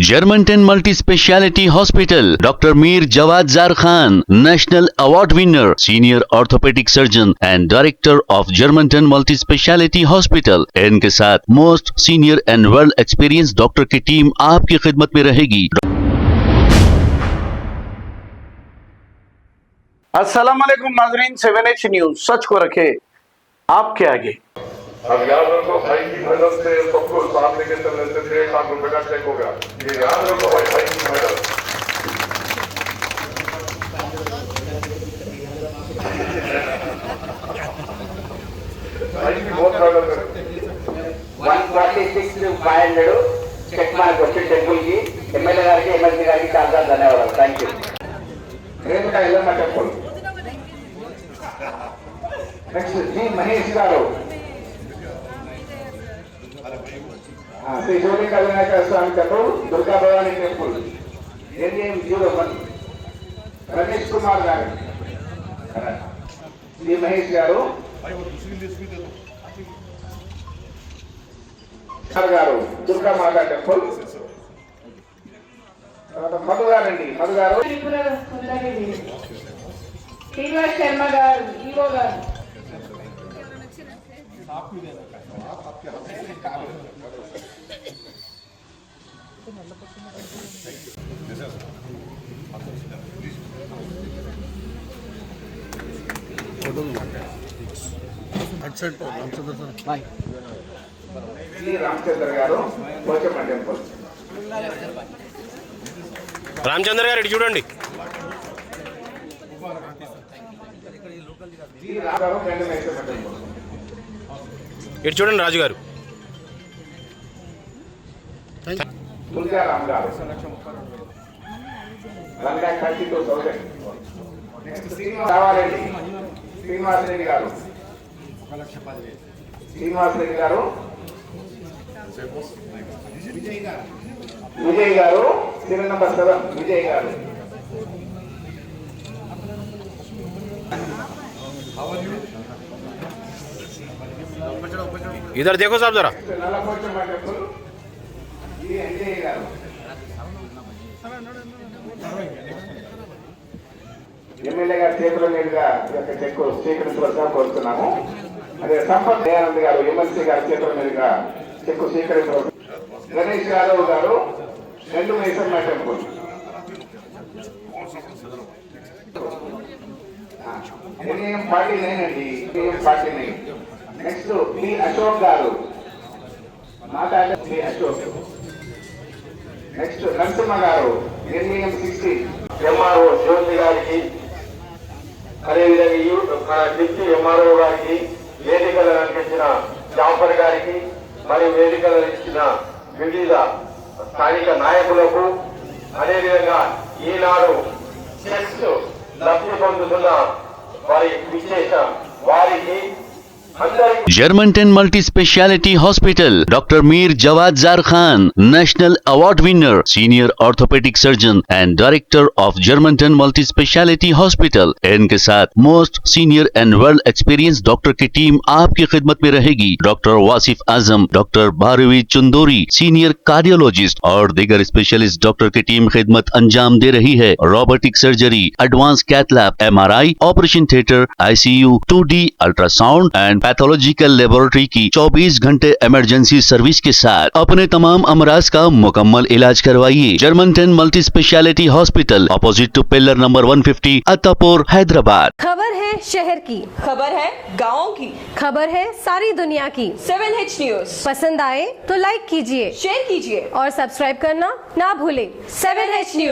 Germantown Multi Speciality Hospital, Dr. Mir Jawad Zar Khan, National Award winner, Senior Orthopedic Surgeon and Director of Germantown Multi Speciality Hospital। इनके साथ most senior and world experience doctor की team आपकी खिदमत में रहेगी। अस्सलाम वालेकुम नाजरीन, 7H न्यूज सच को रखे आपके आगे। अब याद रखो भाई की मदद से सबको सामने के चलने से 1.5 लाख रुपए का चेक होगा। ये याद रखो भाई की मदद। भाई की बहुत मदद है। 146,500 చెక్ మార్క్ వచ్చి టెంపుల్ కి ఎమ్మెల్యే గారికి ఎమ్మెల్సీ గారికి చాలా ధన్యవాదాలు। Thank you. Renuka Yellamma temple. Next G Mahesh గారు Shri Shivalinga Vinayaka Swami temple, Durga Bhavani temple, NM 01 Ramesh Kumar గారు, జి మహేష్ గారు గారు దుర్గా మాతా టెంపుల్, మధు గారండి, మధు గారు శ్రీనివాస్ శర్మ గారు, ఈవో గారు, రామచంద్ర గారు పోచమ్మ టెంపుల్। రామచంద్ర గారు ఇటు చూడండి। ఇటు చూడండి రాజు గారు। తులజారాం గారు 1,32,000। నెక్స్ట్ శ్రీనివాసరెడ్డి, శ్రీనివాసరెడ్డి గారు, శ్రీనివాసరెడ్డి గారు, విజయ్ గారు, సీరియల్ నంబర్ 7 విజయ్ గారు। इधर देखो साहब जरा। నల్లపోచమ్మ టెంపుల్, విజయ్ గారు। ఎమ్మెల్యే గారి చేతుల మీదుగా ఈ యొక్క చెక్కు స్వీకరించవలసిన కోరుతున్నాము। అదే సంపత్ దయానంద్ గారు ఎమ్మెల్సీ గారి చేతుల మీదుగా చెక్కు స్వీకరించవలసిన। గణేష్ యాదవ్ గారు రెండు మైసమ్మ టెంపుల్, NM 49 అండి, NM 49। Next B Ashok garu, మాట్లాడే బి అశోక్। నెక్స్ట్ నరసింహ గారు NM 60। ఎంఆర్ఓ జ్యోతి గారికి, అదేవిధంగా మన డిప్యూటీ ఎంఆర్ఓ గారికి, వేదికలు అనిపించిన జాఫర్ గారికి, మరియు వేదికలు ఇచ్చిన వివిధ స్థానిక నాయకులకు, అదేవిధంగా ఈనాడు చెక్స్ లబ్ధి పొందుతున్న వారి విశేష వారికి Germantown Multi Speciality Hospital, Dr. Mir Jawad Zar Khan, National Award winner, Senior Orthopedic Surgeon and Director of Germantown Multi Speciality Hospital। इनके साथ most senior and world experience doctor की टीम आपकी खिदमत में रहेगी। Doctor Wasif Azam, doctor Bharvi Chandori, senior cardiologist और दीगर specialist doctor की टीम खिदमत अंजाम दे रही है। Robotic surgery, advance cath lab, MRI, operation theatre, ICU, 2D ultrasound and pathological laboratory की 24 घंटे इमरजेंसी सर्विस के साथ अपने तमाम अमराज का मुकम्मल इलाज करवाइए। Germanten multi speciality hospital, opposite to pillar number 150, Attapur, Hyderabad. खबर है शहर की, खबर है गाँव की, खबर है सारी दुनिया की। 7H न्यूज पसंद आए तो लाइक कीजिए, शेयर कीजिए और सब्सक्राइब करना ना भूले। 7H news.